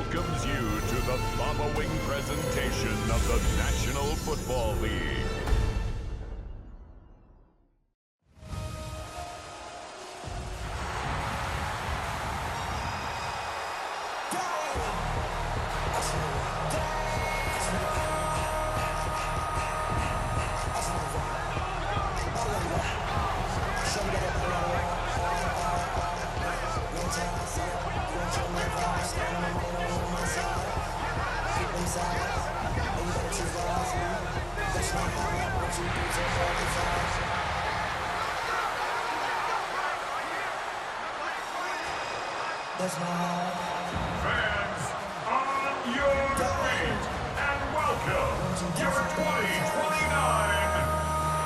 welcomes you to the following presentation of the National Football League. Fans, on your feet, and welcome your 2029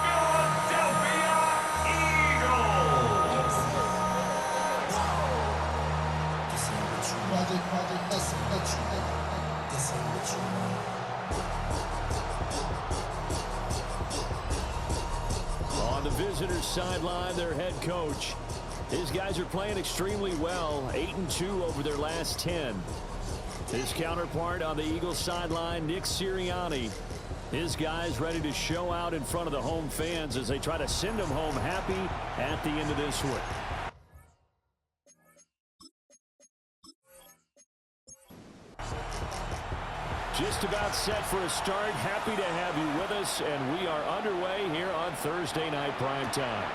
Philadelphia Eagles! On the visitors' sideline, their head coach. His guys are playing extremely well, 8-2 over their last 10. His counterpart on the Eagles sideline, Nick Sirianni. His guys ready to show out in front of the home fans as they try to send them home happy at the end of this one. Just about set for a start. Happy to have you with us, and we are underway here on Thursday Night Primetime.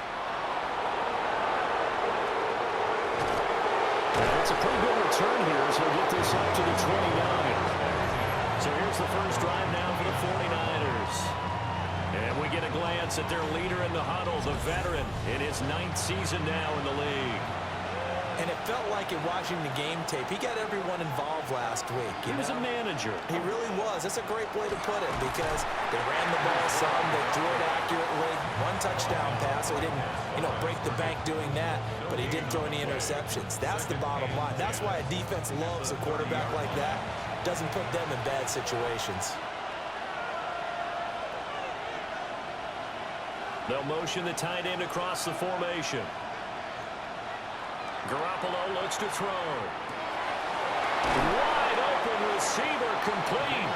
It's a pretty good return here, so we'll get this up to the 29. So here's the first drive now for the 49ers. And we get a glance at their leader in the huddle, the veteran, in his 9th season now in the league. And it felt like in watching the game tape, he got everyone involved last week. He was a manager. He really was. That's a great way to put it because they ran the ball some, they threw it accurately. One touchdown pass, so he didn't, break the bank doing that, but he didn't throw any interceptions. That's the bottom line. That's why a defense loves a quarterback like that. Doesn't put them in bad situations. They'll motion the tight end across the formation. Garoppolo looks to throw. Wide open receiver complete.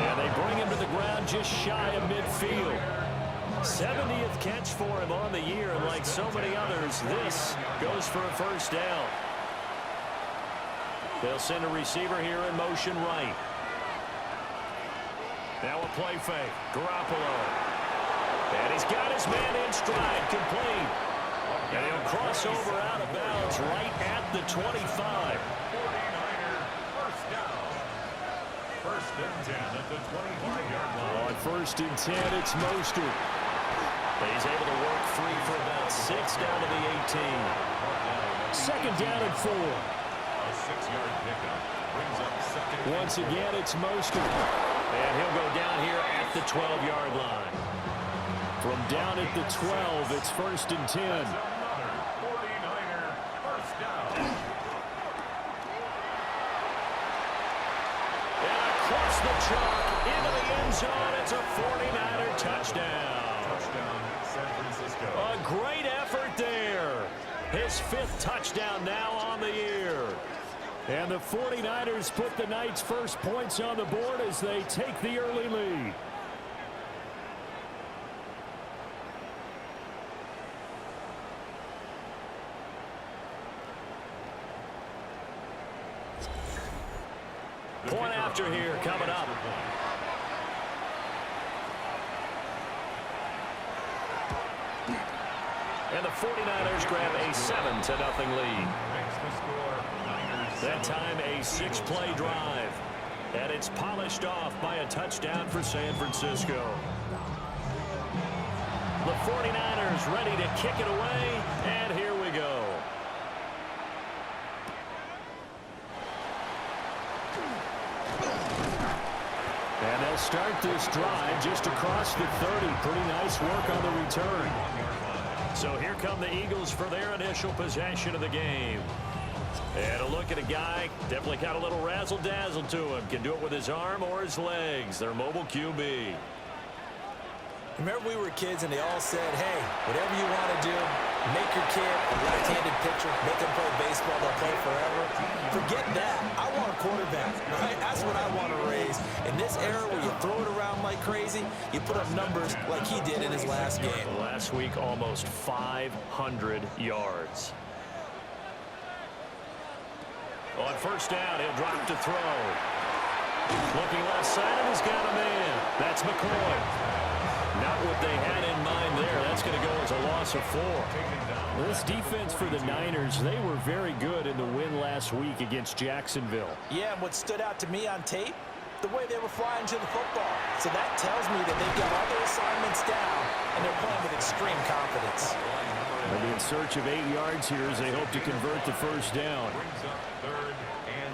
And they bring him to the ground just shy of midfield. 70th catch for him on the year, and like so many others, this goes for a first down. They'll send a receiver here in motion right. Now a play fake. Garoppolo. And he's got his man in stride, complete. And he'll cross over out of bounds right at the 25. 49er first down. First and 10 at the 25-yard line. On first and 10, it's Mostert. He's able to work free for about 6 down to the 18. Second down and 4. A 6-yard pickup brings up second. Once again, it's Mostert. And he'll go down here at the 12-yard line. From down at the 12, it's first and 10. Another 49er first down. And across the chalk into the end zone, it's a 49er touchdown. Touchdown, San Francisco. A great effort there. His 5th touchdown now on the year. And the 49ers put the Knights' first points on the board as they take the early lead. Point after here coming up. And the 49ers grab a 7-0 lead. That time a 6-play drive. And it's polished off by a touchdown for San Francisco. The 49ers ready to kick it away, and here we go. And they'll start this drive just across the 30. Pretty nice work on the return. So here come the Eagles for their initial possession of the game. And a look at a guy, definitely got a little razzle-dazzle to him. Can do it with his arm or his legs. Their mobile QB. Remember we were kids and they all said, hey, whatever you want to do, Make your kid a left-handed pitcher, make them play baseball, they'll play forever. Forget that. I want a quarterback, right? That's what I want to raise. In this era where you throw it around like crazy, you put up numbers like he did in his last game. Last week, almost 500 yards. On first down, he'll drop to throw. Looking left side, and he's got a man. That's McCoy. Not what they had in mind there. That's going to go as a loss of 4. This defense for the Niners, they were very good in the win last week against Jacksonville. Yeah, and what stood out to me on tape, the way they were flying to the football. So that tells me that they've got all their assignments down, and they're playing with extreme confidence. They'll be in search of 8 yards here as they hope to convert the first down. Brings up 3rd and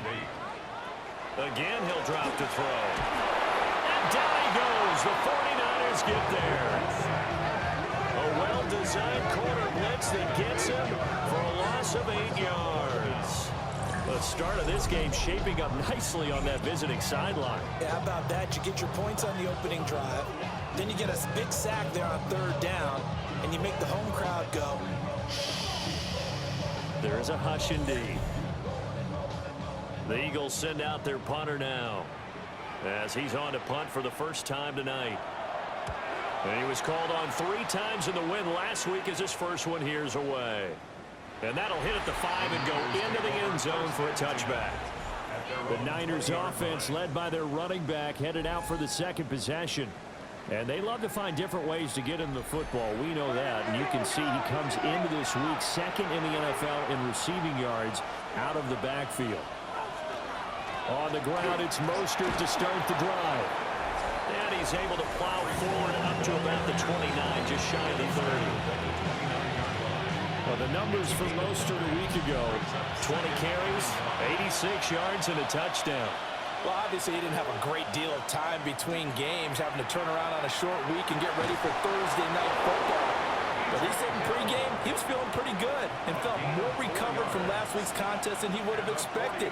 8. Again, he'll drop to throw. And down he goes. The 49ers get there. A well-designed corner blitz that gets him for a loss of 8 yards. The start of this game shaping up nicely on that visiting sideline. Yeah, how about that? You get your points on the opening drive. Then you get a big sack there on 3rd down, and you make the home crowd go. There is a hush indeed. The Eagles send out their punter now as he's on to punt for the first time tonight. And he was called on 3 times in the win last week as his first one here's away. And that'll hit at the 5 and go into the end zone for a touchback. The Niners offense led by their running back headed out for the second possession. And they love to find different ways to get him the football. We know that. And you can see he comes into this week second in the NFL in receiving yards out of the backfield. On the ground, it's Mostert to start the drive. And he's able to plow forward up to about the 29, just shy of the 30. Well, the numbers for Mostert a week ago, 20 carries, 86 yards, and a touchdown. Well, obviously, he didn't have a great deal of time between games, having to turn around on a short week and get ready for Thursday night football. But he said in pregame, he was feeling pretty good and felt more recovered from last week's contest than he would have expected.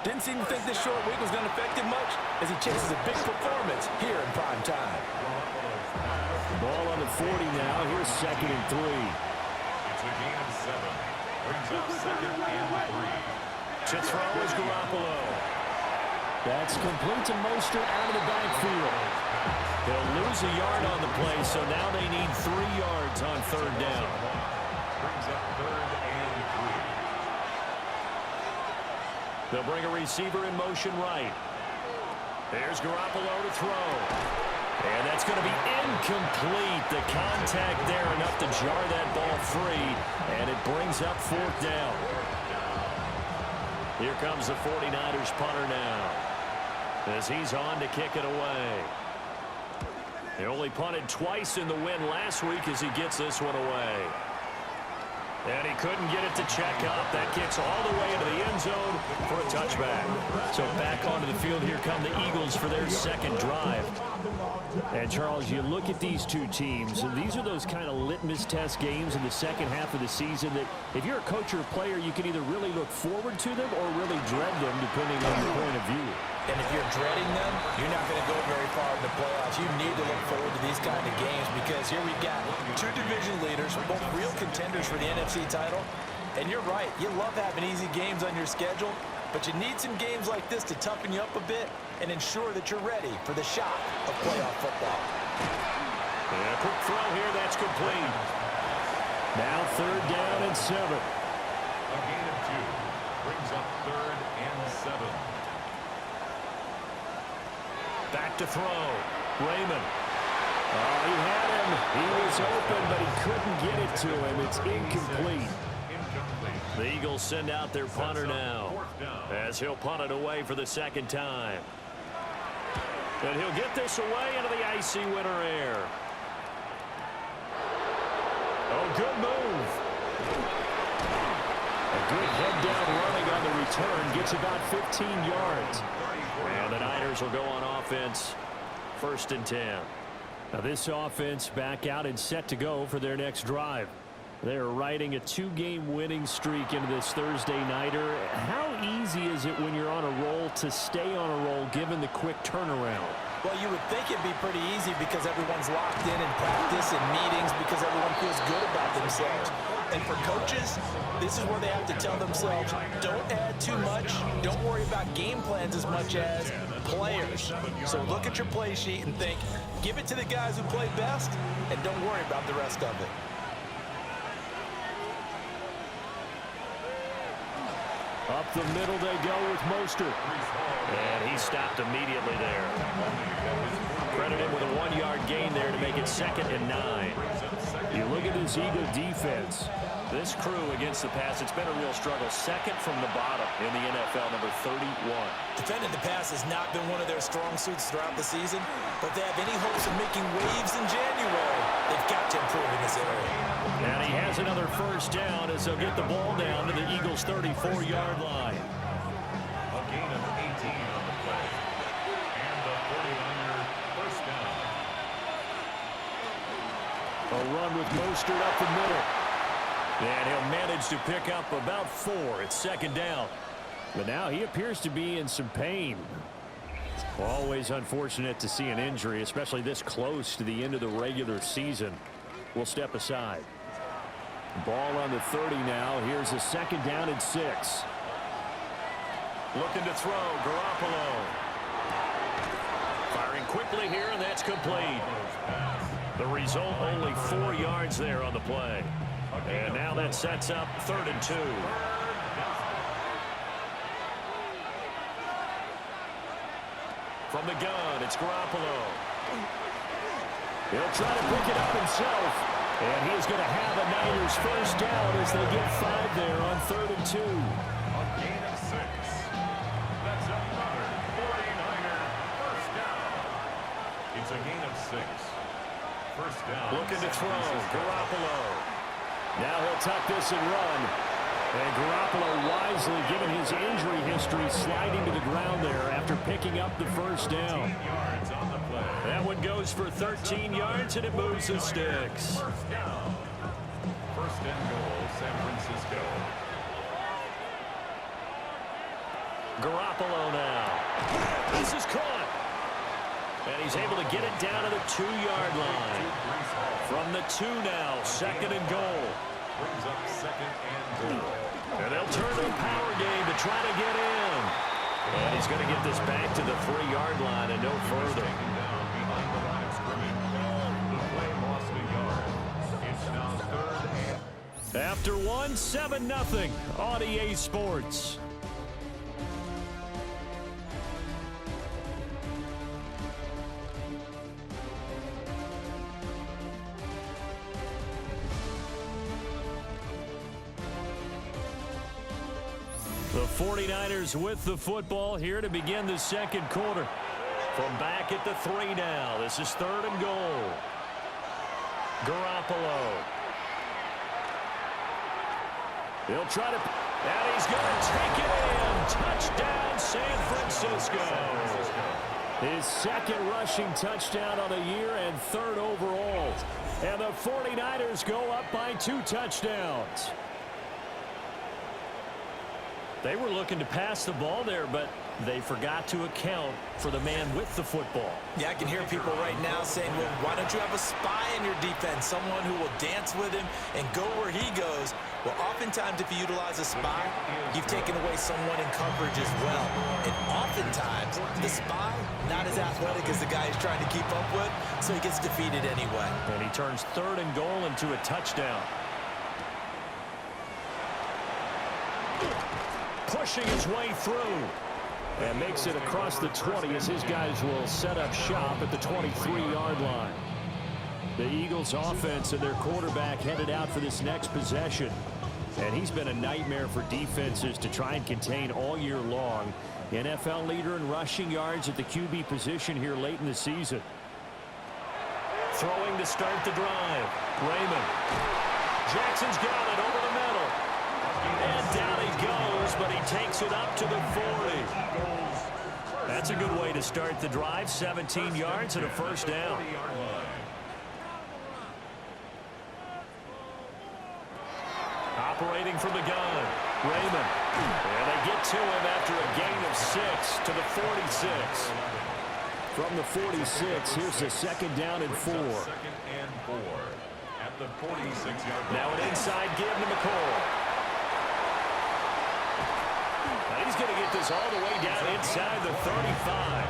Didn't seem to think this short week was going to affect him much as he chases a big performance here in prime time. Ball on the 40 now. Here's 2nd and 3. It's a gain of 7. Brings up 2nd and 3. To throw is Garoppolo. That's complete to Mostert out of the backfield. They'll lose a yard on the play, so now they need 3 yards on 3rd down. Brings up 3rd and 3. They'll bring a receiver in motion right. There's Garoppolo to throw. And that's going to be incomplete. The contact there enough to jar that ball free, and it brings up 4th down. Here comes the 49ers punter now as he's on to kick it away. He only punted twice in the win last week as he gets this one away. And he couldn't get it to check up. That kicks all the way into the end zone for a touchback. So back onto the field, here come the Eagles for their second drive. And, Charles, you look at these two teams, and these are those kind of litmus test games in the second half of the season that if you're a coach or a player, you can either really look forward to them or really dread them, depending on your point of view. And if you're dreading them, you're not going to go very far in the playoffs. You need to look forward to these kind of games because here we've got 2 division leaders, both real contenders for the NFC title. And you're right, you love having easy games on your schedule, but you need some games like this to toughen you up a bit and ensure that you're ready for the shock of playoff football. And a quick throw here, that's complete. Now 3rd down and 7. A gain of 2. Brings up 3rd and 7. Back to throw. Raymond. Oh, he had him. He was open, but he couldn't get it to him. It's incomplete. The Eagles send out their punter now as he'll punt it away for the 2nd time. And he'll get this away into the icy winter air. Oh, good move. A good head down running on the return. Gets about 15 yards. And the Niners will go on offense. 1st and 10. Now this offense back out and set to go for their next drive. They're riding a 2-game winning streak into this Thursday nighter. How easy is it when you're on a roll to stay on a roll given the quick turnaround? Well, you would think it'd be pretty easy because everyone's locked in practice and meetings because everyone feels good about themselves. And for coaches, this is where they have to tell themselves, don't add too much. Don't worry about game plans as much as players. So look at your play sheet and think, give it to the guys who play best, and don't worry about the rest of it. Up the middle they go with Mostert. And he stopped immediately there. Credit him with a 1-yard gain there to make it 2nd and 9. You look at this Eagle defense. This crew against the pass, it's been a real struggle. 2nd from the bottom in the NFL, number 31. Defending the pass has not been one of their strong suits throughout the season, but if they have any hopes of making waves in January, they've got to improve in this area. And he has another first down as they'll get the ball down to the Eagles' 34-yard line. A gain of 18 on the play. And the 49er first down. A run with Mostert up the middle. And he'll manage to pick up about 4. It's 2nd down. But now he appears to be in some pain. Always unfortunate to see an injury, especially this close to the end of the regular season. We'll step aside. Ball on the 30 now. Here's a 2nd down and 6. Looking to throw, Garoppolo. Firing quickly here, and that's complete. The result, only 4 yards there on the play. And now that sets up 3rd and 2. From the gun, it's Garoppolo. He'll try to pick it up himself. And he's going to have a Niners first down as they get 5 there on 3rd and 2. A gain of 6. That's another 49er first down. It's a gain of 6. First down. Looking to throw, Garoppolo. Now he'll tuck this and run. And Garoppolo wisely, given his injury history, sliding to the ground there after picking up the first down. 13 yards on the play. That one goes for 13 yards, and it moves the sticks. First down. First and goal, San Francisco. Garoppolo now. This is caught. And he's able to get it down to the 2-yard line. From the 2 now, 2nd and goal. Brings up 2nd and goal. And they'll turn to a power game to try to get in. And he's going to get this back to the 3-yard line and no further. Taken down behind the line of scrimmage. The play lost a yard. It's now 3rd and... After 1, 7-0 on EA Sports. The 49ers with the football here to begin the 2nd quarter. From back at the 3 now. This is 3rd and goal. Garoppolo. He'll try to... And he's going to take it in. Touchdown, San Francisco. His 2nd rushing touchdown on the year and 3rd overall. And the 49ers go up by 2 touchdowns. They were looking to pass the ball there, but they forgot to account for the man with the football. Yeah, I can hear people right now saying, well, why don't you have a spy in your defense, someone who will dance with him and go where he goes? Well, oftentimes if you utilize a spy, you've taken away someone in coverage as well. And oftentimes, the spy, not as athletic as the guy he's trying to keep up with, so he gets defeated anyway. And he turns 3rd and goal into a touchdown. Pushing his way through. And makes it across the 20 as his guys will set up shop at the 23-yard line. The Eagles offense and their quarterback headed out for this next possession. And he's been a nightmare for defenses to try and contain all year long. NFL leader in rushing yards at the QB position here late in the season. Throwing to start the drive. Raymond. Jackson's got it over the middle. And down he goes, but he takes it up to the 40. That's a good way to start the drive. 17 yards and a first down. Operating from the gun. Raymond. And they get to him after a gain of 6 to the 46. From the 46, here's a 2nd down and 4. 2nd and 4 at at the 46-yard line. Now an inside give to McCoy. Now he's going to get this all the way down inside the 35.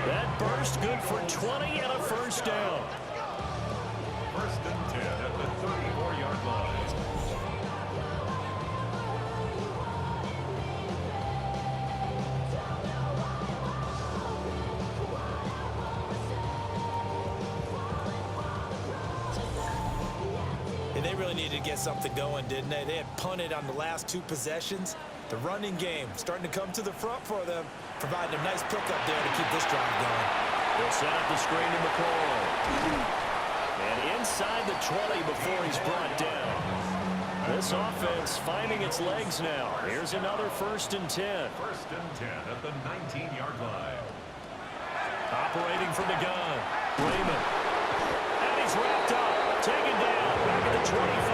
That burst good for 20 and a first down. First and 10 at the 34-yard line. And they really needed to get something going, didn't they? They had punted on the last two possessions. The running game starting to come to the front for them, providing a nice pickup there to keep this drive going. They'll set up the screen to McCoy. And inside the 20 before he's brought down. This offense finding its legs now. Here's another first and 10. First and 10 at the 19-yard line. Operating from the gun. Raymond. And he's wrapped up. Taken down. Back at the 25.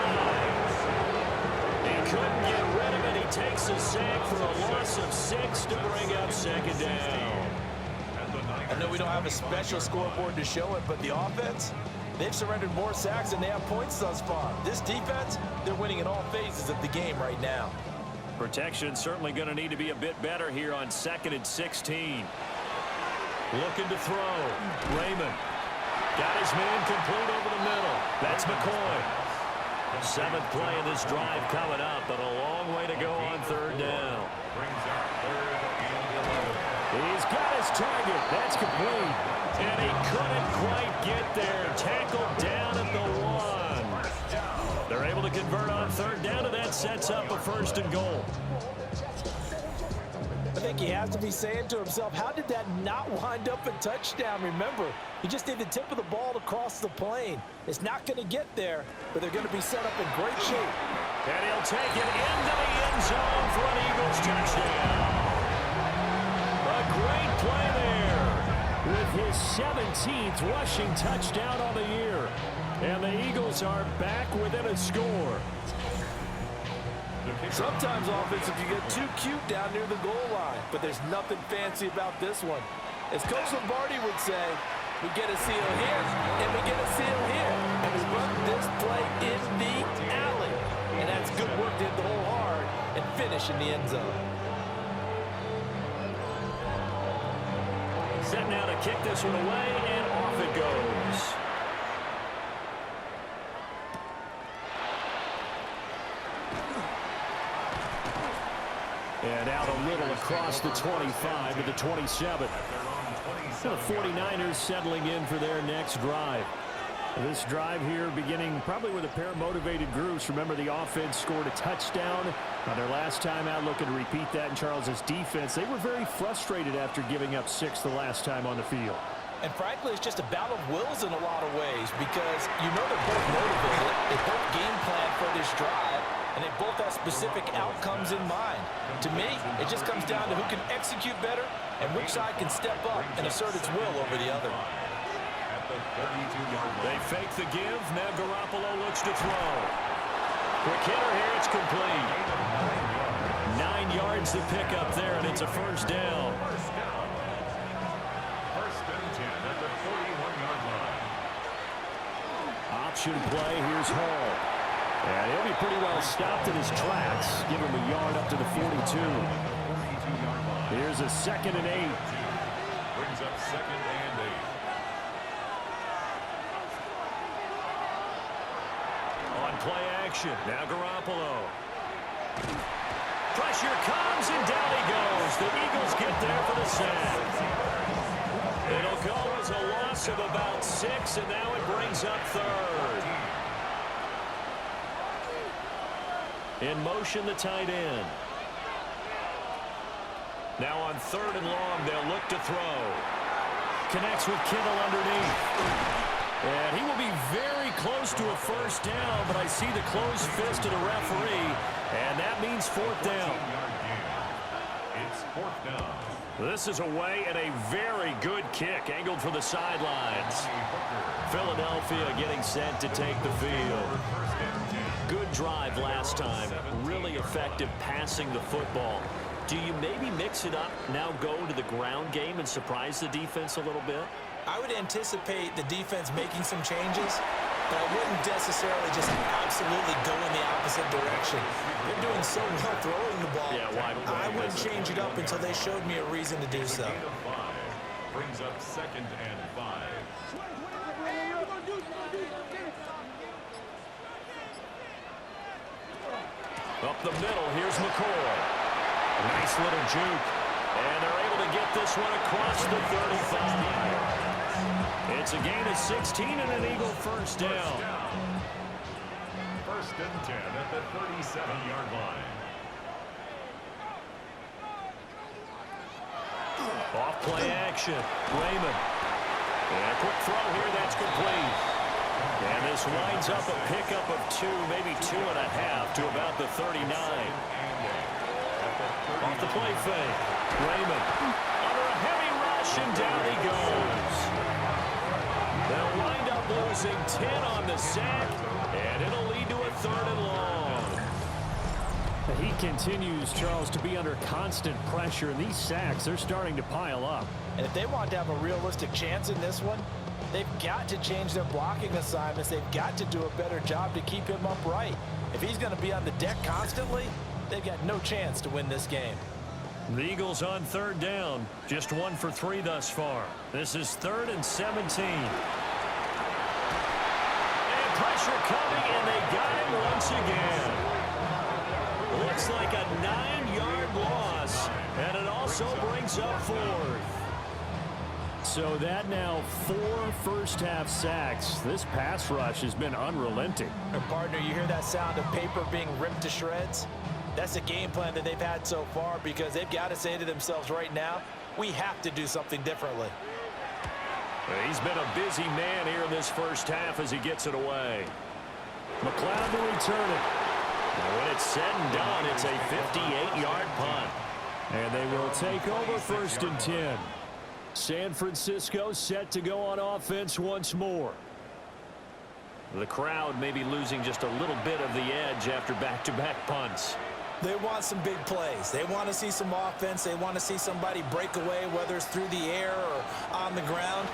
He couldn't get rid of it. He takes a sack for a loss of 6 to bring up second down. I know we don't have a special scoreboard to show it, but the offense, they've surrendered more sacks than they have points thus far. This defense, they're winning in all phases of the game right now. Protection certainly going to need to be a bit better here on 2nd and 16. Looking to throw. Raymond. Got his man complete over the middle. That's McCoy. 7th play of this drive coming up, but a long way to go on 3rd down. Brings up 3rd and 11. He's got his target. That's complete. And he couldn't quite get there. Tackled down at the 1. They're able to convert on 3rd down, and that sets up a 1st and goal. I think he has to be saying to himself, how did that not wind up a touchdown? Remember, you just need the tip of the ball to cross the plane. It's not going to get there, but they're going to be set up in great shape. And he'll take it into the end zone for an Eagles touchdown. A great play there with his 17th rushing touchdown on the year. And the Eagles are back within a score. Sometimes offensive you get too cute down near the goal line, but there's nothing fancy about this one. As Coach Lombardi would say, we get a seal here, and we get a seal here. And we run this play in the alley. And that's good work to hit the hole hard and finish in the end zone. Set now to kick this one away, and off it goes. And out a little across the 25 to the 27. The 49ers settling in for their next drive. This drive here beginning probably with a pair of motivated groups. Remember, the offense scored a touchdown on their last time out. Looking to repeat that in Charles's defense. They were very frustrated after giving up 6 the last time on the field. And frankly, it's just a battle of wills in a lot of ways because you know they're both motivated. They both game plan for this drive, and they both have specific outcomes in mind. To me, it just comes down to who can execute better and which side can step up and assert its will over the other. They fake the give. Now Garoppolo looks to throw. Quick hitter here. It's complete. 9 yards to pick up there, and it's a first down. First and 10 at the 41-yard line. Option play. Here's Hall. And he'll be pretty well stopped in his tracks. Give him a yard up to the 42. Here's a 2nd and 8. Brings up 2nd and 8. On play action. Now Garoppolo. Pressure comes, and down he goes. The Eagles get there for the sack. It'll go as a loss of about 6, and now it brings up 3rd. In motion, the tight end. Now on 3rd and long, they'll look to throw. Connects with Kittle underneath. And he will be very close to a first down, but I see the closed fist of the referee, and that means 4th down. It's 4th down. This is away and a very good kick, angled for the sidelines. Philadelphia getting set to take the field. Good drive last time. Really effective passing the football. Do you maybe mix it up, now go to the ground game and surprise the defense a little bit? I would anticipate the defense making some changes. but I wouldn't necessarily just absolutely go in the opposite direction. They're doing so well throwing the ball. Yeah, I wouldn't change it up until they showed me a reason to do so. Gain of 5 brings up 2nd and 5. Up the middle, here's McCoy. A nice little juke. And they're able to get this one across the 35. It's a gain of 16 and an Eagle first down. 1st and 10 at the 37-yard line. Off play action. Raymond. And a quick throw here, that's complete. And this winds up a pickup of 2, maybe 2.5 to about the 39. Off the play fake. Raymond under a heavy rush, and down he goes. They'll wind up losing 10 on the sack, and it'll lead to a 3rd and long. He continues, Charles, to be under constant pressure, and these sacks are starting to pile up. And if they want to have a realistic chance in this one, they've got to change their blocking assignments. They've got to do a better job to keep him upright. If he's going to be on the deck constantly, they've got no chance to win this game. The Eagles on 3rd down. Just 1 for 3 thus far. This is 3rd and 17. And pressure coming, and they got him once again. Looks like a 9-yard loss, and it also brings up 4th. So that now 4 first-half sacks. This pass rush has been unrelenting. And partner, you hear that sound of paper being ripped to shreds? That's the game plan that they've had so far, because they've got to say to themselves right now, we have to do something differently. He's been a busy man here in this first half as he gets it away. McLeod to return it. When it's said and done, it's a 58-yard punt. And they will take over 1st and 10. San Francisco set to go on offense once more. The crowd may be losing just a little bit of the edge after back-to-back punts. They want some big plays. They want to see some offense. They want to see somebody break away, whether it's through the air or on the ground.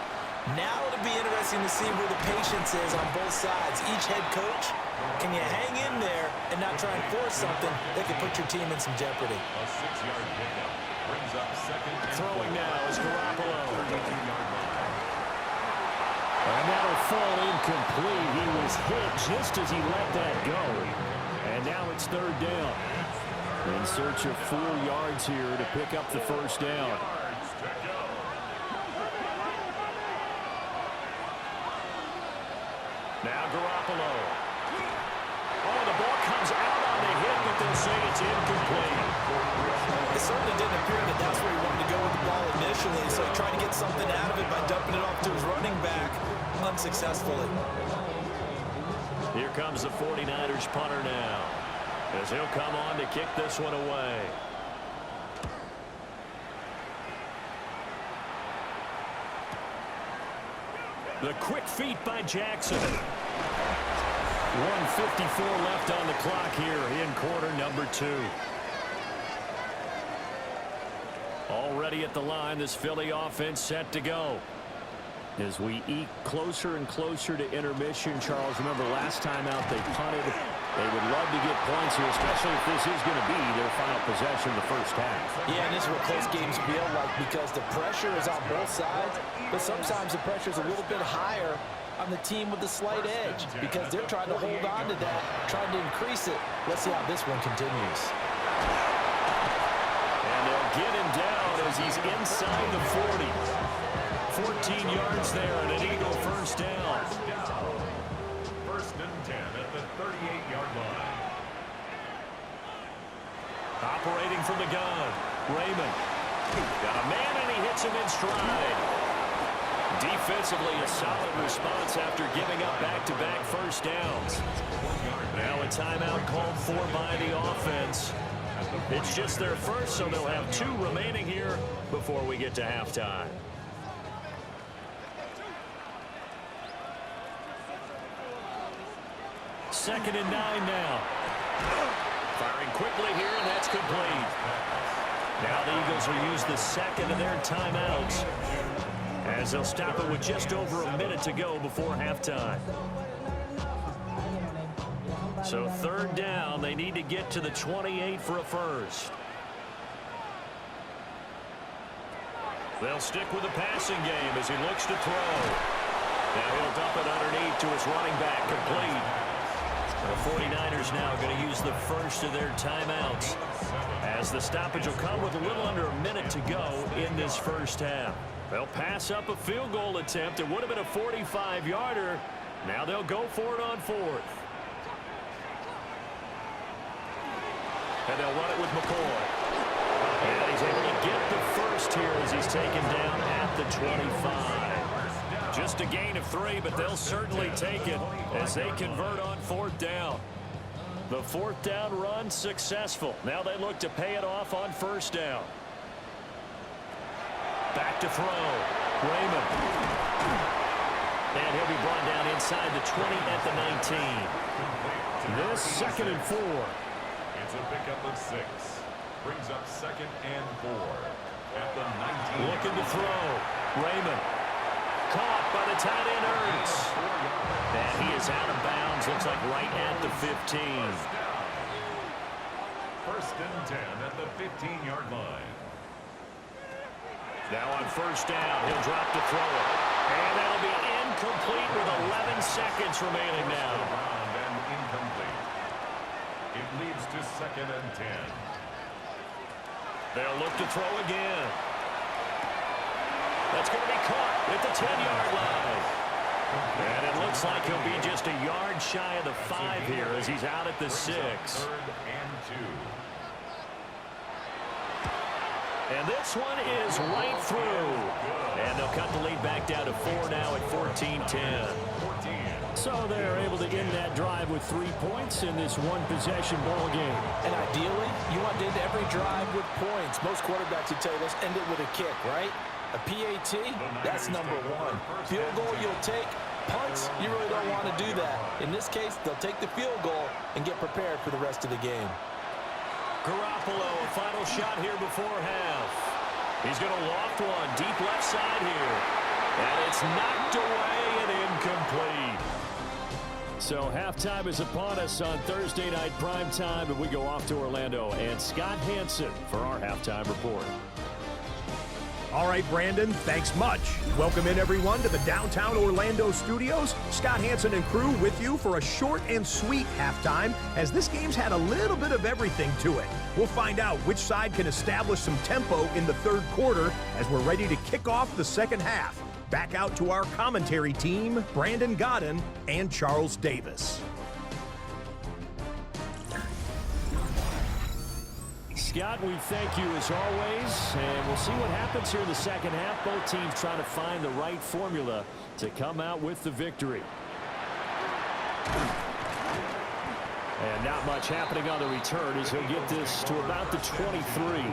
Now it'll be interesting to see where the patience is on both sides. Each head coach, can you hang in there and not try and force something that could put your team in some jeopardy? A 6-yard pickup brings up 2nd and 4. Throwing now is Garoppolo. And that'll fall incomplete. He was hit just as he let that go. And now it's 3rd down. In search of 4 yards here to pick up the first down. Now Garoppolo. Oh, the ball comes out on the hit, but they'll say it's incomplete. It certainly didn't appear that that's where he wanted to go with the ball initially, so he tried to get something out of it by dumping it off to his running back unsuccessfully. Here comes the 49ers punter now, as he'll come on to kick this one away. The quick feet by Jackson. 1:54 left on the clock here in quarter number 2. Already at the line, this Philly offense set to go. As we eke closer and closer to intermission, Charles, remember last time out they punted. They would love to get points here, especially if this is going to be their final possession of the first half. Yeah, and this is what close games feel like, because the pressure is on both sides, but sometimes the pressure is a little bit higher on the team with the slight edge, because they're trying to hold on to that, trying to increase it. Let's see how this one continues. And they'll get him down as he's inside the 40. 14 yards there and an Eagle first down. 1st and 10 at the 38-yard line. Operating from the gun, Raymond. Got a man and he hits him in stride. Defensively, a solid response after giving up back-to-back first downs. Now a timeout called for by the offense. It's just their first, so they'll have 2 remaining here before we get to halftime. Second and 9 now. Firing quickly here, and that's complete. Now the Eagles will use the second of their timeouts, as they'll stop it with just over a minute to go before halftime. So third down, they need to get to the 28 for a first. They'll stick with the passing game as he looks to throw. Now he'll dump it underneath to his running back, complete. The 49ers now going to use the first of their timeouts, as the stoppage will come with a little under a minute to go in this first half. They'll pass up a field goal attempt. It would have been a 45-yarder. Now they'll go for it on fourth. And they'll run it with McCoy. And he's able to get the first here as he's taken down at the 25. Just a gain of 3, but they'll certainly take it as they convert on fourth down. The fourth down run successful. Now they look to pay it off on first down. Back to throw. Raymond. And he'll be brought down inside the 20 at the 19. This 2nd and 4. It's a pickup of 6. Brings up 2nd and 4 at the 19. Looking to throw. Raymond. Caught by the tight end, Ertz. And he is out of bounds. Looks like right at the 15. First and 10 at the 15-yard line. Now on first down, he'll drop to throw it. And that'll be incomplete with 11 seconds remaining now. And incomplete. It leads to 2nd and 10. They'll look to throw again. That's going to be caught at the 10-yard line. And it looks like he'll be just a yard shy of the 5 here as he's out at the 6. 3rd and 2. And this one is right through. And they'll cut the lead back down to 4 now at 14-10. So they're able to end that drive with 3 points in this one-possession ball game. And ideally, you want to end every drive with points. Most quarterbacks would tell you, let's end it with a kick, right? A PAT, that's number 1. Field goal you'll take. Punts, you really don't want to do that. In this case, they'll take the field goal and get prepared for the rest of the game. Garoppolo, a final shot here before half. He's going to loft one deep left side here. And it's knocked away and incomplete. So halftime is upon us on Thursday night primetime, and we go off to Orlando. And Scott Hansen for our halftime report. All right, Brandon, thanks much. Welcome in, everyone, to the downtown Orlando studios. Scott Hansen and crew with you for a short and sweet halftime, as this game's had a little bit of everything to it. We'll find out which side can establish some tempo in the third quarter as we're ready to kick off the second half. Back out to our commentary team, Brandon Godden and Charles Davis. Scott, we thank you as always, and we'll see what happens here in the second half. Both teams trying to find the right formula to come out with the victory. And not much happening on the return as he'll get this to about the 23.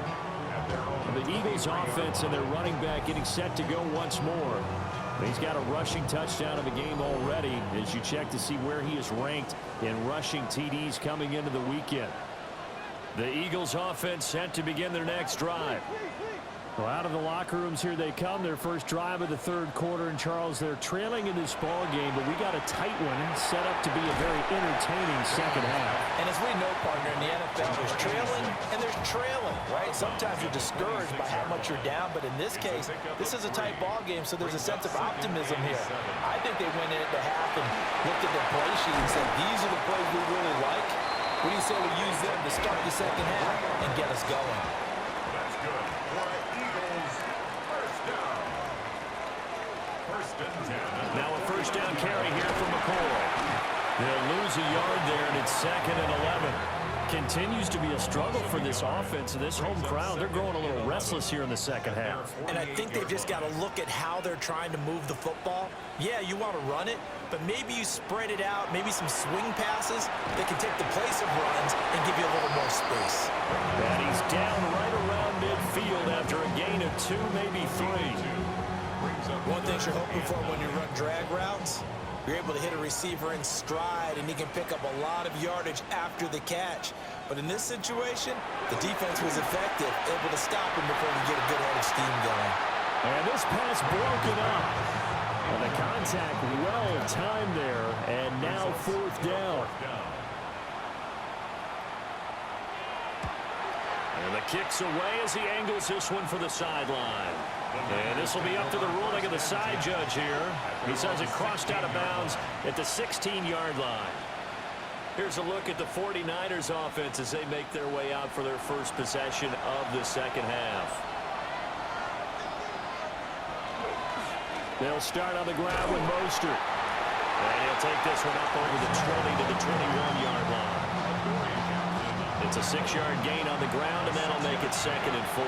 The Eagles offense and their running back getting set to go once more. He's got a rushing touchdown in the game already as you check to see where he is ranked in rushing TDs coming into the weekend. The Eagles offense set to begin their next drive. Well, out of the locker rooms here they come. Their first drive of the third quarter. And Charles, they're trailing in this ball game, but we got a tight one set up to be a very entertaining second half. And as we know, partner, in the NFL, there's trailing and there's trailing, right? Sometimes you're discouraged by how much you're down, but in this case, this is a tight ball game, so there's a sense of optimism here. I think they went in at the half and looked at the play sheet and said, these are the plays we really like. What do you say we use them to start the second half and get us going? That's good. For Eagles, first down. First and 10. Now a first down carry here from McCoy. They'll lose a yard there, and it's 2nd and 11. Continues to be a struggle for this offense and this home crowd. They're growing a little restless here in the second half. And I think they've just got to look at how they're trying to move the football. Yeah, you want to run it, but maybe you spread it out, maybe some swing passes that can take the place of runs and give you a little more space. And he's down right around midfield after a gain of 2, maybe 3. One thing you're hoping for when you run drag routes, you're able to hit a receiver in stride, and he can pick up a lot of yardage after the catch. But in this situation, the defense was effective, able to stop him before he get a good head of steam going. And this pass broken up. And the contact well timed there, and now fourth down. And the kick's away as he angles this one for the sideline. And this will be up to the ruling of the side judge here. He says it crossed out of bounds at the 16-yard line. Here's a look at the 49ers offense as they make their way out for their first possession of the second half. They'll start on the ground with Mostert. And he'll take this one up over the 20 to the 21-yard line. It's a 6-yard gain on the ground, and that'll make it 2nd and 4.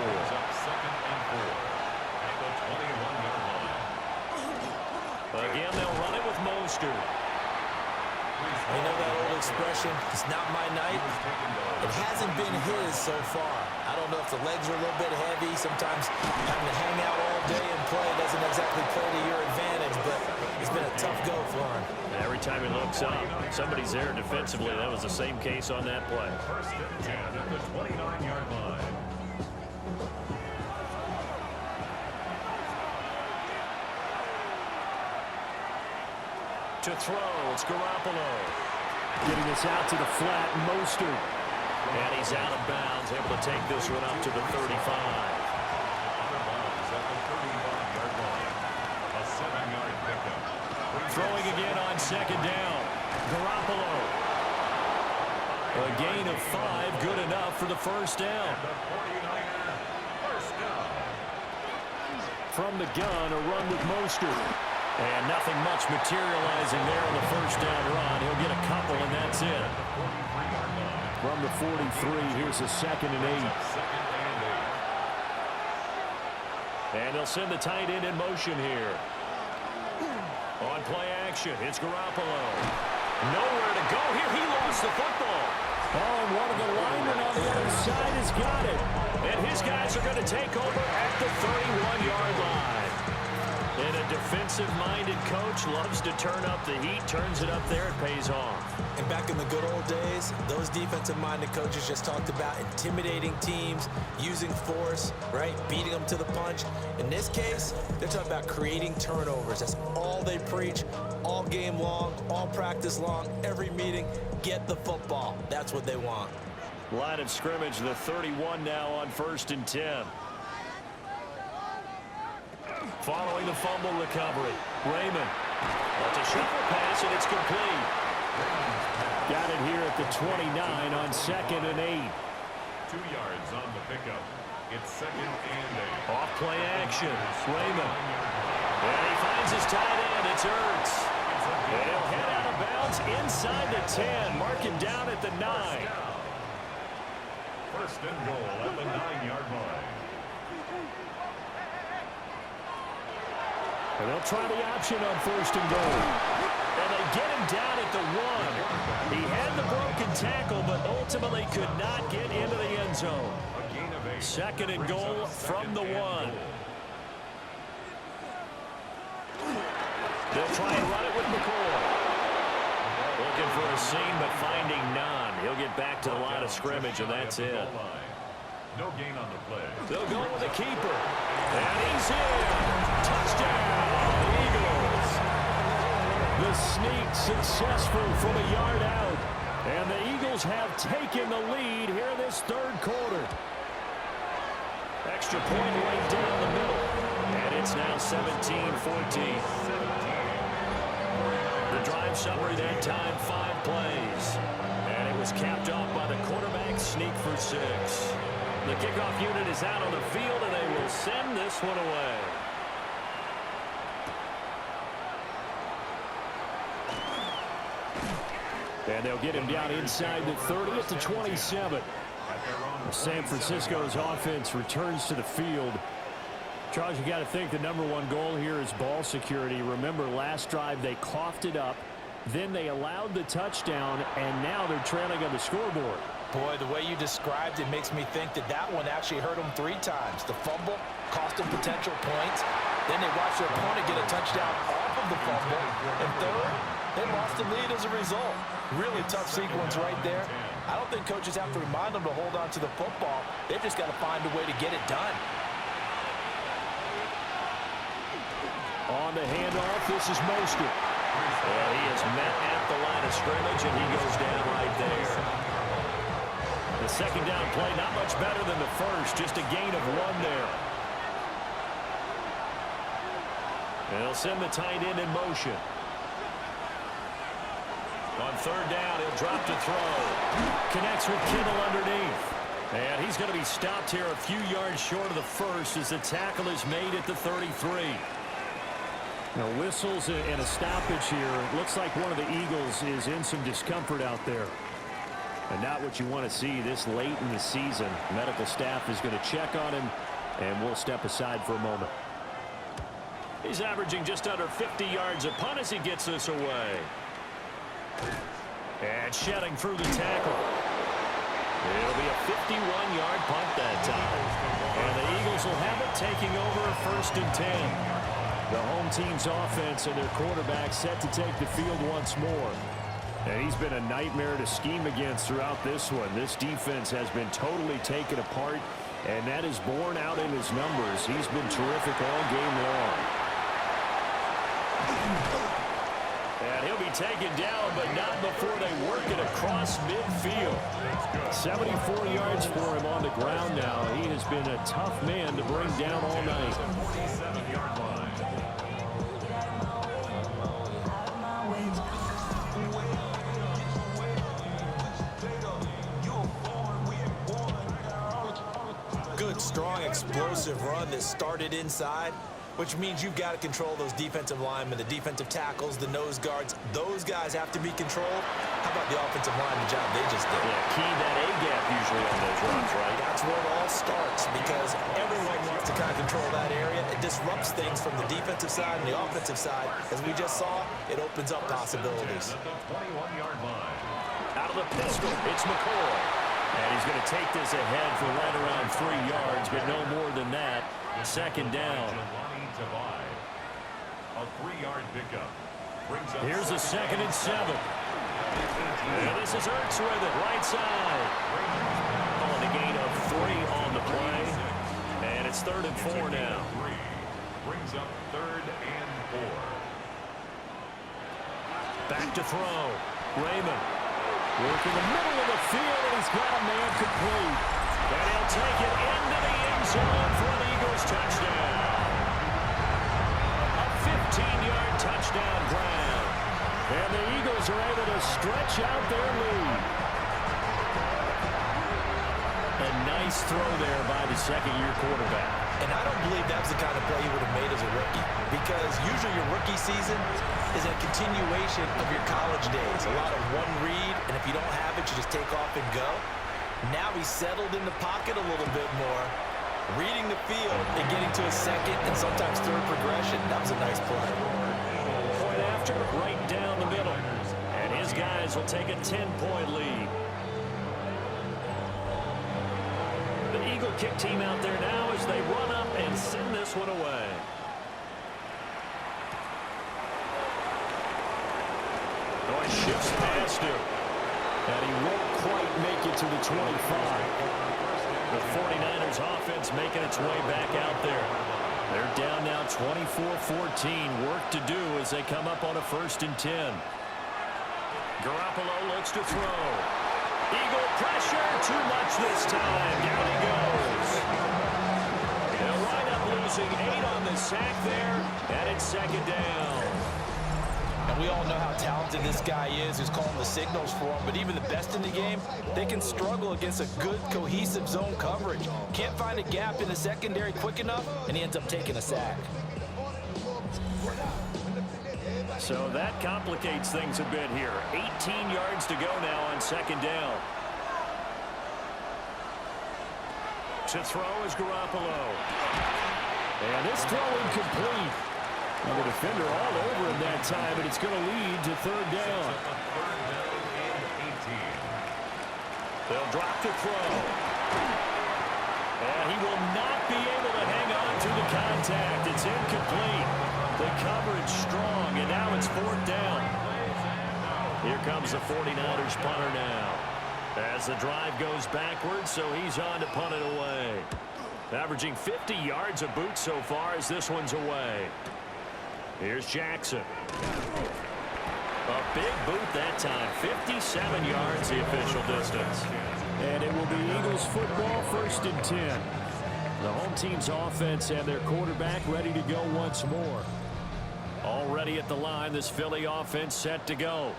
Again, they'll run it with Mostert. You know that old expression, it's not my night? It hasn't been his so far. I don't know if the legs are a little bit heavy. Sometimes having to hang out all day and play doesn't exactly play to your advantage, but it's been a tough go for him. Every time he looks up, somebody's there defensively. That was the same case on that play. 1st and 10 at the 29-yard line. To throw, it's Garoppolo. Getting this out to the flat, Mostert. And he's out of bounds, able to take this one up to the 35. A 7-yard pickup. Throwing again on 2nd down. Garoppolo. A gain of 5, good enough for the 1st down. The 49er first down. From the gun, a run with Mostert. And nothing much materializing there on the 1st down run. He'll get a couple, and that's it. From the 43, here's a 2nd and 8. And they'll send the tight end in motion here. On play action, it's Garoppolo. Nowhere to go here. He lost the football. Oh, and one of the linemen on the other side has got it. And his guys are going to take over at the 31-yard line. And a defensive-minded coach loves to turn up the heat, turns it up there, it pays off. And back in the good old days, those defensive-minded coaches just talked about intimidating teams, using force, right, beating them to the punch. In this case, they're talking about creating turnovers. That's all they preach, all game long, all practice long, every meeting. Get the football. That's what they want. Line of scrimmage, the 31 now on 1st and 10. Following the fumble recovery, Raymond. That's a shuffle pass, and it's complete. Got it here at the 29 on 2nd and 8. 2 yards on the pickup. It's 2nd and 8. Off play action, Raymond. And he finds his tight end, it's Ertz. And he'll head out of bounds inside the 10, marking down at the 9. 1st and goal at the 9-yard line. And they'll try the option on 1st and goal. And they get him down at the 1. He had the broken tackle, but ultimately could not get into the end zone. 2nd and goal from the 1. They'll try and run it with McCoy. Looking for a seam, but finding none. He'll get back to the line of scrimmage, and that's it. No gain on the play. They'll go with the keeper. And he's in. Touchdown, Eagles. The sneak successful from a yard out. And the Eagles have taken the lead here in this 3rd quarter. Extra point right down the middle. And it's now 17-14. The drive summary that time, 5 plays. And it was capped off by the quarterback sneak for 6. The kickoff unit is out on the field, and they will send this one away. And they'll get him down inside the 30 at the 27. San Francisco's offense returns to the field. Charles, you got to think the #1 goal here is ball security. Remember, last drive they coughed it up. Then they allowed the touchdown, and now they're trailing on the scoreboard. Boy, the way you described it makes me think that that one actually hurt them 3 times. The fumble cost them potential points. Then they watched their opponent get a touchdown off of the fumble. And third, they lost the lead as a result. Really tough sequence right there. I don't think coaches have to remind them to hold on to the football. They've just got to find a way to get it done. On the handoff, this is Mostert. Well, he is met at the line of scrimmage, and he goes down right there. The second down play, not much better than the first, just a gain of 1 there. And they'll send the tight end in motion. On third down, he'll drop to throw. Connects with Kittle underneath. And he's going to be stopped here a few yards short of the first as the tackle is made at the 33. Now whistles and a stoppage here. Looks like one of the Eagles is in some discomfort out there. And not what you want to see this late in the season. Medical staff is going to check on him, and we'll step aside for a moment. He's averaging just under 50 yards a punt as he gets this away. And shedding through the tackle. It'll be a 51-yard punt that time. And the Eagles will have it, taking over a 1st and 10. The home team's offense and their quarterback set to take the field once more. And he's been a nightmare to scheme against throughout this one. This defense has been totally taken apart, and that is borne out in his numbers. He's been terrific all game long. And he'll be taken down, but not before they work it across midfield. 74 yards for him on the ground now. He has been a tough man to bring down all night. 47-yard line. Good, strong, explosive run that started inside, which means you've got to control those defensive linemen, the defensive tackles, the nose guards. Those guys have to be controlled. How about the offensive line, the job they just did? Yeah, key that A-gap usually on those runs, right? That's where it all starts because everyone wants to kind of control that area. It disrupts things from the defensive side and the offensive side. As we just saw, it opens up possibilities. At the 21-yard line. Out of the pistol, it's McCoy. And he's going to take this ahead for right around 3 yards, but no more than that. Second down. A 3-yard pickup. Here's a 2nd and 7. And this is Ertz with it, right side. On the gain of 3 on the play. And it's 3rd and 4 now. Brings up 3rd and 4. Back to throw. Raymond. Working the middle of the field, and he's got a man complete. And he'll take it into the end zone for an Eagles touchdown. A 15-yard touchdown grab. And the Eagles are able to stretch out their lead. A nice throw there by the second-year quarterback. And I don't believe that was the kind of play he would have made as a rookie, because usually your rookie season is a continuation of your college days. A lot of one read, and if you don't have it, you just take off and go. Now he's settled in the pocket a little bit more, reading the field and getting to a second and sometimes third progression. That was a nice play. Point after, right down the middle. And his guys will take a 10-point lead. The Eagle kick team out there now as they run up and send this one away. Noy shifts past him. And he won't quite make it to the 25. The 49ers offense making its way back out there. They're down now 24-14. Work to do as they come up on a 1st and 10. Garoppolo looks to throw. Eagle pressure, too much this time. Down he goes. They'll wind up losing 8 on the sack there, and it's 2nd down. And we all know how talented this guy is who's calling the signals for him, but even the best in the game, they can struggle against a good, cohesive zone coverage. Can't find a gap in the secondary quick enough, and he ends up taking a sack. So that complicates things a bit here. 18 yards to go now on 2nd down. To throw is Garoppolo. And this throw incomplete. And the defender all over him that time, and it's going to lead to 3rd down. They'll drop to throw. And he will not be able to hang on to the contact. It's incomplete. The coverage strong, and now it's 4th down. Here comes the 49ers punter now. As the drive goes backwards, so he's on to punt it away. Averaging 50 yards a boot so far as this one's away. Here's Jackson. A big boot that time. 57 yards the official distance. And it will be Eagles football, 1st and 10. The home team's offense and their quarterback ready to go once more. Already at the line, this Philly offense set to go.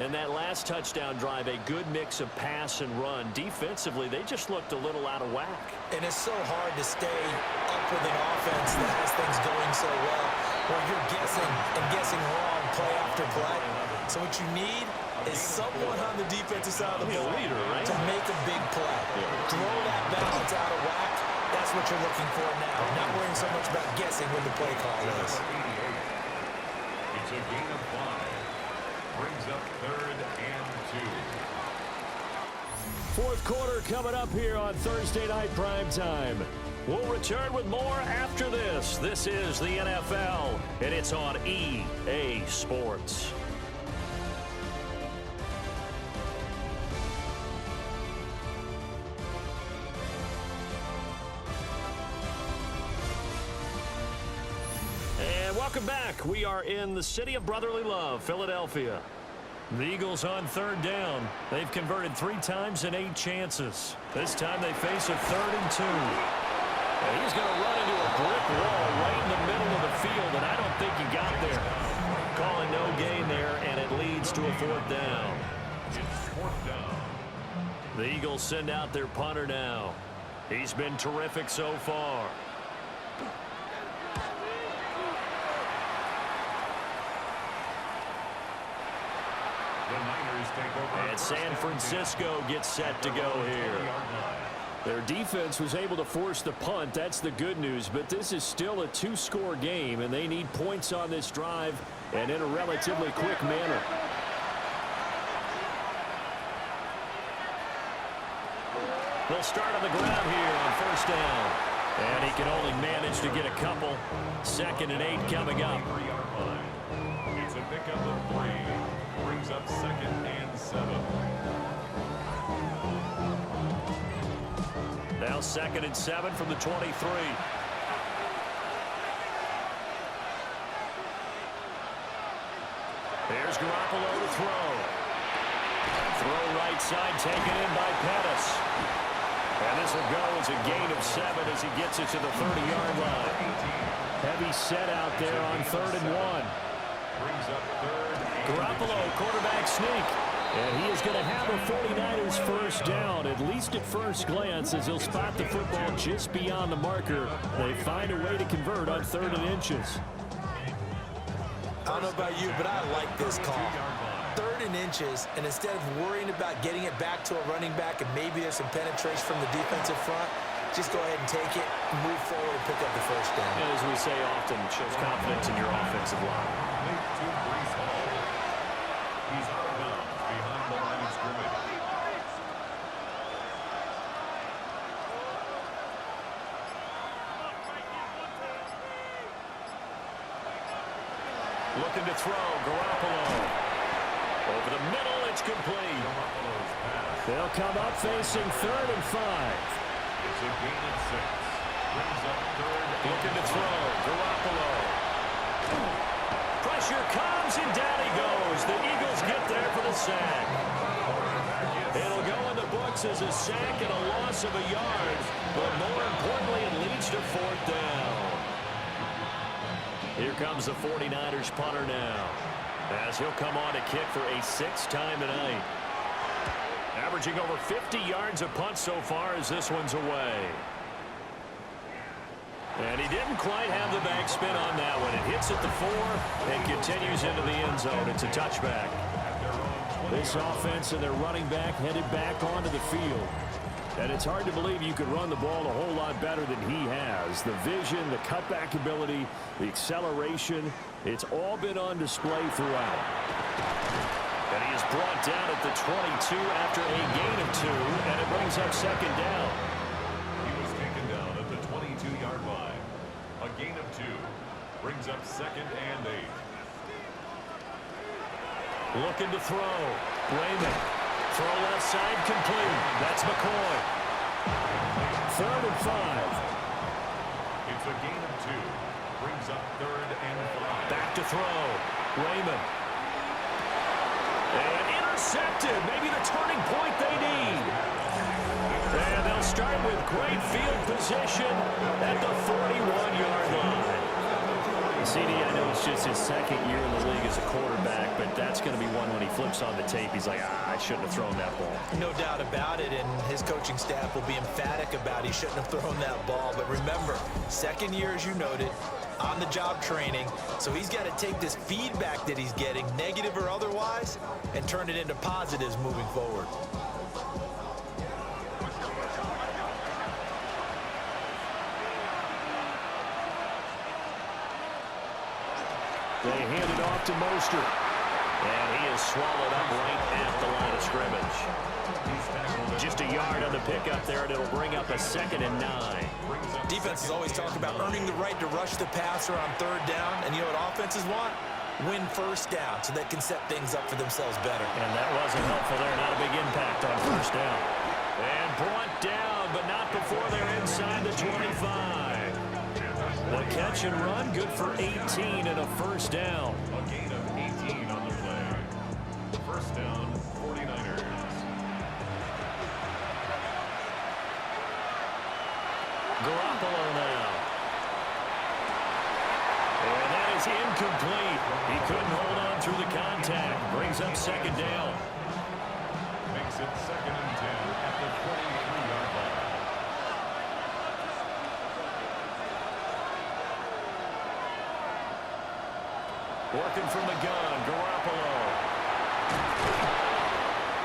And that last touchdown drive, a good mix of pass and run. Defensively, they just looked a little out of whack. And it's so hard to stay up with an offense that has things going so well, where you're guessing and guessing wrong play after play. So what you need is someone on the defensive side of the ball to make a big play. Throw that balance out of whack. That's what you're looking for now. Not worrying so much about guessing when the play call is. It's a gain of 5. Brings up 3rd and 2. Fourth quarter coming up here on Thursday Night Primetime. We'll return with more after this. This is the NFL, and it's on EA Sports. And welcome back. We are in the city of brotherly love, Philadelphia. The Eagles on 3rd down. They've converted 3 times in 8 chances. This time they face a 3rd and 2. And he's going to run into a brick wall right in the middle of the field, and I don't think he got there. Calling no gain there, and it leads to a 4th down. It's 4th down. The Eagles send out their punter now. He's been terrific so far. And San Francisco gets set to go here. Their defense was able to force the punt. That's the good news. But this is still a 2-score game, and they need points on this drive and in a relatively quick manner. They'll start on the ground here on 1st down. And he can only manage to get a couple. 2nd and 8 coming up. It's a pickup of 3. Brings up 2nd and 7. Now 2nd and 7 from the 23. Here's Garoppolo to throw. Throw right side taken in by Pettis. And this will go as a gain of 7 as he gets it to the 30-yard line. Heavy set out there on 3rd and 1. Brings up 3rd. Garoppolo, quarterback sneak. And he is going to have a 49ers 1st down, at least at first glance, as he'll spot the football just beyond the marker. They find a way to convert on 3rd and inches. I don't know about you, but I like this call. 3rd and inches, and instead of worrying about getting it back to a running back and maybe there's some penetration from the defensive front, just go ahead and take it, move forward, and pick up the 1st down. And as we say often, it shows confidence in your offensive line. He's out of bounds behind the line of scrimmage. Looking to throw, Garoppolo. Over the middle, it's complete. They'll come up facing 3rd and 5. It's a gain of 6. Brings up 3rd. Looking to throw, Garoppolo. Pressure comes, and down he goes. The Eagles get there for the sack. It'll go in the books as a sack and a loss of a yard, but more importantly, it leads to 4th down. Here comes the 49ers punter now, as he'll come on to kick for a 6th time tonight. Averaging over 50 yards a punt so far as this one's away. And he didn't quite have the backspin on that one. It hits at the 4 and continues into the end zone. It's a touchback. This offense and their running back headed back onto the field. And it's hard to believe you could run the ball a whole lot better than he has. The vision, the cutback ability, the acceleration, it's all been on display throughout. And he is brought down at the 22 after a gain of 2, and it brings up 2nd down. He was taken down at the 22-yard line. A gain of 2. Brings up 2nd and 8. Looking to throw. Raymond. Throw left side complete. That's McCoy. 3rd and 5. It's a gain of 2. Brings up 3rd and 5. Back to throw. Raymond. And intercepted. Maybe the turning point they need. And they'll start with great field position at the 41-yard line. CD, I know it's just his second year in the league as a quarterback, but that's going to be one when he flips on the tape. He's like, I shouldn't have thrown that ball. No doubt about it, and his coaching staff will be emphatic about he shouldn't have thrown that ball. But remember, second year, as you noted, on-the-job training, so he's got to take this feedback that he's getting, negative or otherwise, and turn it into positives moving forward. They hand it off to Mostert. And he is swallowed up right at the line of scrimmage. Just a yard on the pickup there, and it'll bring up a 2nd and 9. Defenses always talk about earning the right to rush the passer on third down, and you know what offenses want? Win first down so they can set things up for themselves better. And that wasn't helpful there. Not a big impact on first down. And brought down, but not before they're inside the 25. The catch and run, good for 18 and a first down. A gain of 18 on the play. First down, 49ers. Garoppolo now. And that is incomplete. He couldn't hold on through the contact. Brings up 2nd down. Makes it 2nd and 10 at the 23-yard line. Working from the gun, Garoppolo.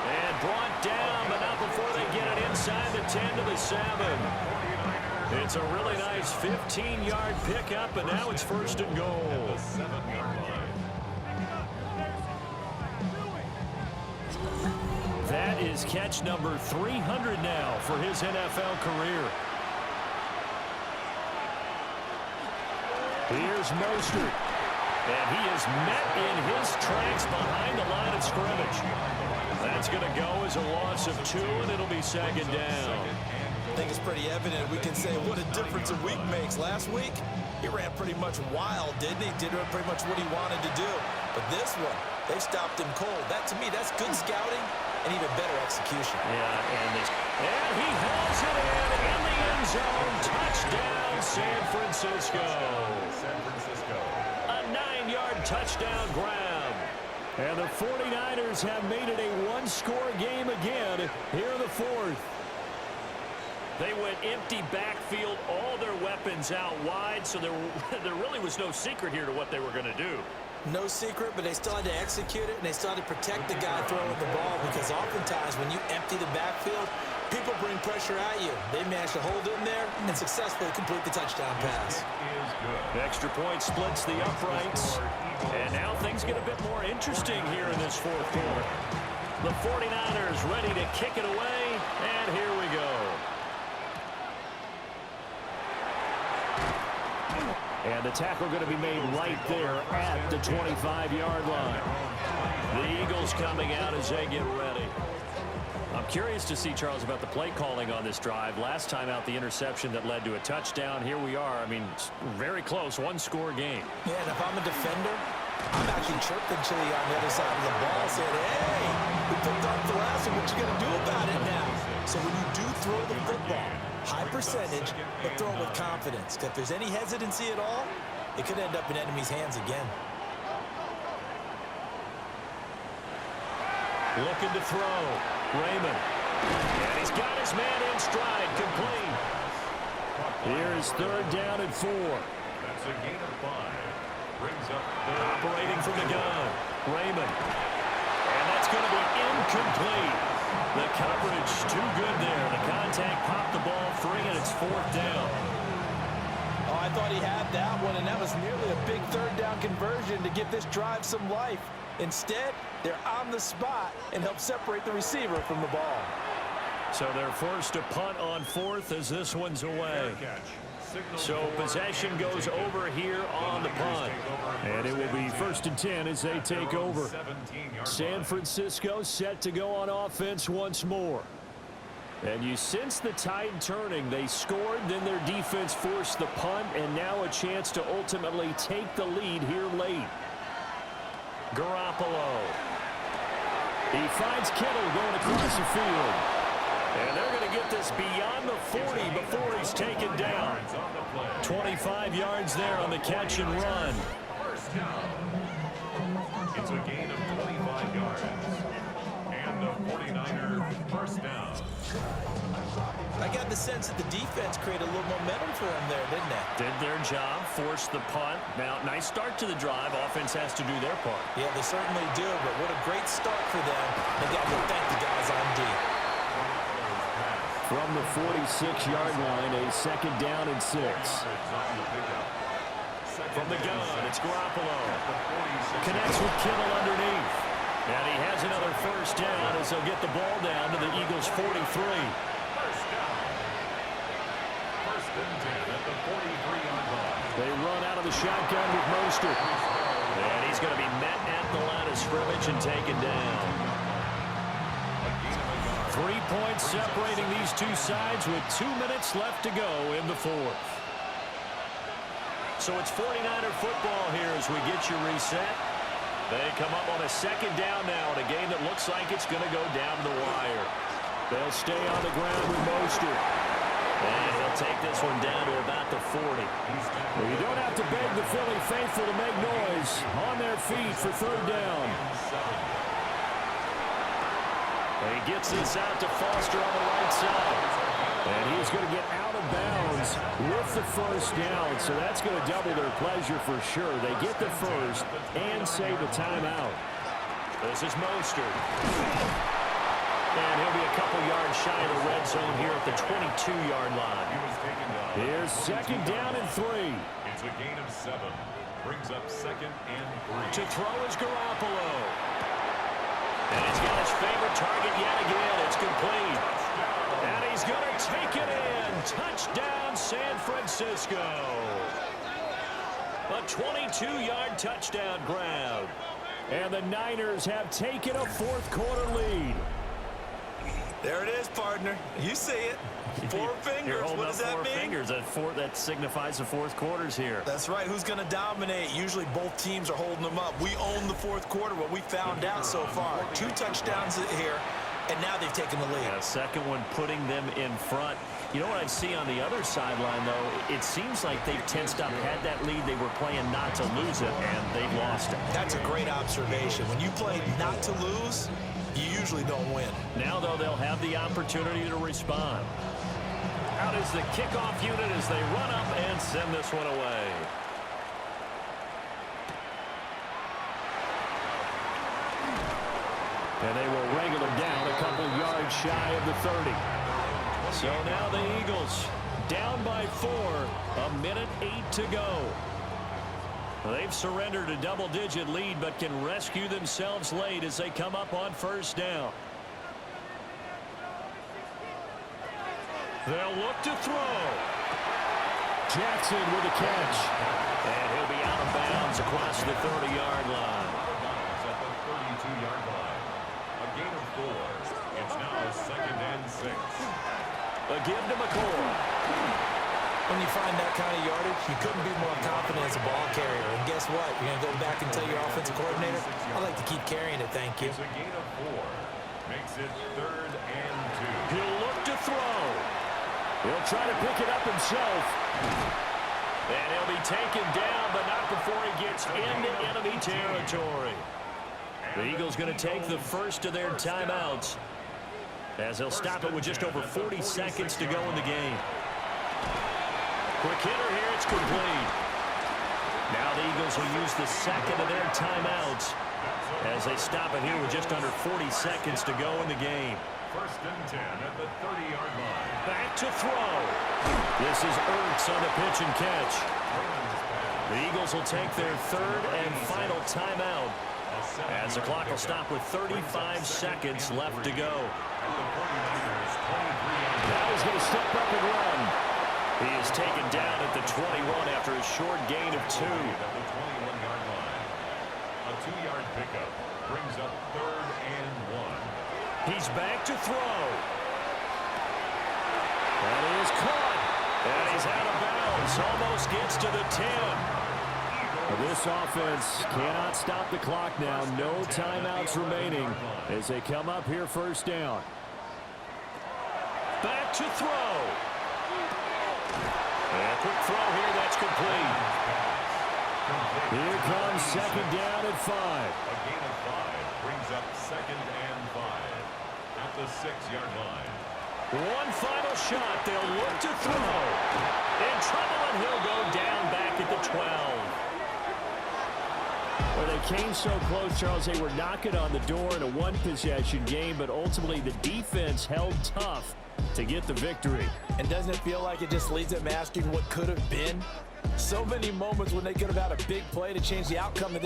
And brought down, but not before they get it inside the 10 to the 7. It's a really nice 15-yard pickup, and now it's 1st and goal. At the 7-yard line. That is catch number 300 now for his NFL career. Here's Mostert. And he is met in his tracks behind the line of scrimmage. That's going to go as a loss of 2, and it'll be 2nd down. I think it's pretty evident. We can say what a difference a week makes. Last week, he ran pretty much wild, didn't he? Did pretty much what he wanted to do. But this one, they stopped him cold. That, to me, that's good scouting and even better execution. Yeah, and he hauls it in the end zone. Touchdown, San Francisco. San Francisco. A 9-yard touchdown grab. And the 49ers have made it a one-score game again here in the 4th. They went empty backfield, all their weapons out wide, so there really was no secret here to what they were going to do. No secret, but they still had to execute it, and they still had to protect the guy throwing the ball, because oftentimes when you empty the backfield, people bring pressure at you. They managed to hold in there and successfully complete the touchdown pass. Extra point splits the uprights, and now things get a bit more interesting here in this 4th quarter. The 49ers ready to kick it away, and here we go. And the tackle going to be made right there at the 25-yard line. The Eagles coming out as they get ready. I'm curious to see, Charles, about the play calling on this drive. Last time out, the interception that led to a touchdown. Here we are. I mean, very close, one-score game. Yeah, and if I'm a defender, I'm actually chirping Chili on the other side of the ball, saying, hey, we picked off the last one. What you going to do about it now? So when you do throw the football, high percentage, but throw it with confidence. Because if there's any hesitancy at all, it could end up in enemy's hands again. Looking to throw. Raymond. And he's got his man in stride, complete. Here's 3rd down and 4. That's a gain of 5. Brings up operating from the gun. Raymond. And that's going to be incomplete. The coverage too good there. The contact popped the ball free, and it's 4th down. Oh, I thought he had that one, and that was nearly a big 3rd down conversion to give this drive some life. Instead, they're on the spot and help separate the receiver from the ball. So they're forced to punt on 4th as this one's away. So possession goes over here on the punt. And it will be 1st and 10 as they take over. San Francisco set to go on offense once more. And you sense the tide turning. They scored, then their defense forced the punt, and now a chance to ultimately take the lead here late. Garoppolo. He finds Kittle going across the field. And they're going to get this beyond the 40 before he's taken down. 25 yards there on the catch and run. First down. It's a gain of 25 yards. And the 49er first down. I got the sense that the defense created a little momentum for them there, didn't they? Did their job, forced the punt. Now, nice start to the drive. Offense has to do their part. Yeah, they certainly do, but what a great start for them. They got to thank the guys on D. From the 46-yard line, a second down and 6. From the gun, it's Garoppolo. Connects with Kittle underneath. And he has another first down as they'll get the ball down to the Eagles' 43. First down. First and 10 at the 43-yard line. They run out of the shotgun with Mostert. And he's going to be met at the line of scrimmage and taken down. 3 points separating these two sides with 2 minutes left to go in the fourth. So it's 49er football here as we get you reset. They come up on a second down now in a game that looks like it's going to go down the wire. They'll stay on the ground with Mostert. And he'll take this one down to about the 40. Well, you don't have to beg the Philly faithful to make noise. On their feet for third down. He gets this out to Foster on the right side. And he's going to get out of bounds with the first down, so that's going to double their pleasure for sure. They get the first and save a timeout. This is Mostert. And he'll be a couple yards shy of the red zone here at the 22-yard line. Here's second down and 3. It's a gain of 7. Brings up second and 3. To throw is Garoppolo. And he's got his favorite target yet again. It's complete. And he's going to take it in. Touchdown, San Francisco. A 22-yard touchdown grab. And the Niners have taken a fourth-quarter lead. There it is, partner. You see it. 4 fingers. What does that mean? 4 fingers. That signifies the fourth quarter's here. That's right. Who's going to dominate? Usually both teams are holding them up. We own the fourth quarter, what we found out so far. 2 touchdowns here, and now they've taken the lead. A second one putting them in front. You know what I see on the other sideline, though? It seems like they've tensed up, had that lead. They were playing not to lose it, and they've lost it. That's a great observation. When you play not to lose, you usually don't win. Now, though, they'll have the opportunity to respond. Out is the kickoff unit as they run up and send this one away. And they will wrangle them down a couple yards shy of the 30. So now the Eagles down by 4, a minute 8 to go. They've surrendered a double-digit lead but can rescue themselves late as they come up on first down. They'll look to throw. Jackson with a catch. And he'll be out of bounds across the 30-yard line. At the 32-yard line. A gain of 4. It's now second and 6. A give to McCoy. When you find that kind of yardage, you couldn't be more confident as a ball carrier. And guess what? You're going to go back and tell your offensive coordinator, I like to keep carrying it, thank you. It's a gain of 4. Makes it third and 2. He'll look to throw. He'll try to pick it up himself. And he'll be taken down, but not before he gets into enemy territory. The Eagles going to take the first of their timeouts as they'll stop it with just over 40 seconds to go in the game. Quick hitter here, it's complete. Now the Eagles will use the second of their timeouts as they stop it here with just under 40 seconds to go in the game. First and 10 at the 30-yard line. Back to throw. This is Ertz on the pitch and catch. The Eagles will take their third and final timeout as the clock will stop with 35 seconds left to go. Now he's going to step up and run. He is taken down at the 21 after a short gain of 2. At the 21-yard line. A 2-yard pickup brings up third and 1. He's back to throw. That is caught. And he's out of bounds. Almost gets to the 10. This offense cannot stop the clock now. No timeouts remaining as they come up here first down. back to throw. And a quick throw here, that's complete. Here comes second down at 5. A gain of 5 brings up 2nd and 5 at the 6-yard line. One final shot. They'll look to throw. In trouble, and he'll go down back at the 12. Well, they came so close, Charles. They were knocking on the door in a one-possession game, but ultimately the defense held tough to get the victory. And doesn't it feel like it just leads them asking what could have been? So many moments when they could have had a big play to change the outcome of this